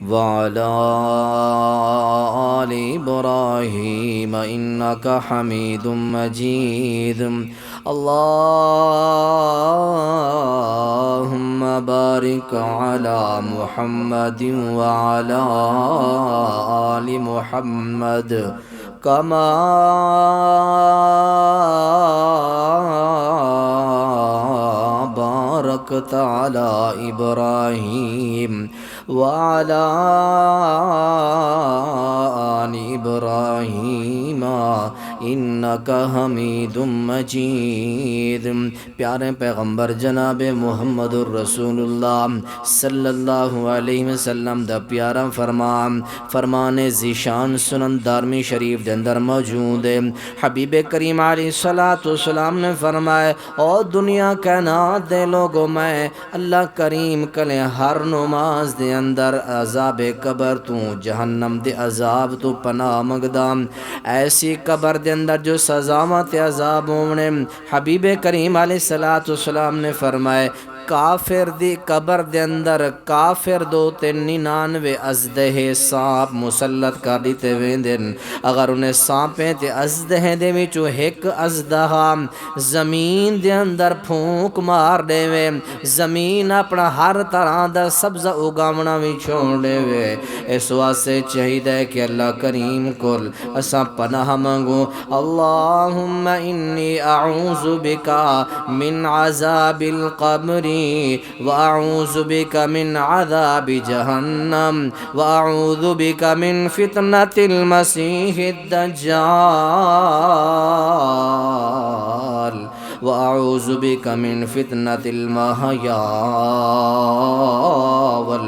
वअला आलि इब्राहीम इन्नका हमीदुम मजीद। अल्लाहुम्मा बारिक अला मुहम्मदिन व अला आलि मुहम्मद कमा बारकत अला इब्राहीम व अला आलि इब्राहीम इन्नका हमीदुम मजीद। प्यारे पैगम्बर जनाब मुहम्मदुर रसूलुल्लाह सल्लल्लाहु अलैहि वसल्लम दा प्यारा फरमाने ज़ीशान सुनन दारमी शरीफ के अंदर मौजूद है। हबीब करीम अलैहिस्सलातु वस्सलाम ने फरमाया, ओ दुनिया कायनात दे लोगो, मैं अल्लाह करीम कले हर नमाज दे अंदर अजाब कबर तू जहन्नम दे अजाब तू पनाह मंगदा। ऐसी कबर दे अंदर जो सजावत अजाब होने, हबीब करीम अलैहिस्सलातु वस्सलाम ने फरमाए काफिर दी कबर दे अंदर काफिर दो ते 99 अजदहे सांप मुसल्लत कर दिते वेंदे। अगर उन्हें सांपें ते अजदहे दे विचों एक अजदहा जमीन दे अंदर फूंक मार देवे, जमीन अपना हर तरह दा सब्जा उगावना भी छोड़ देवे। इस वास्ते चाहिए कि अल्लाह करीम कोल असा पनाह मंगो। अल्लाहुम्मा इन्नी अऊज़ु बिका मिन अज़ाबिल क़ब्री व अऊज़ु बिका मिन अज़ाबि जहन्नम व अऊज़ु बिका मिन फितनतिल मसीहिद दज्जाल व अऊज़ु बिका मिन फितनतिल महया वल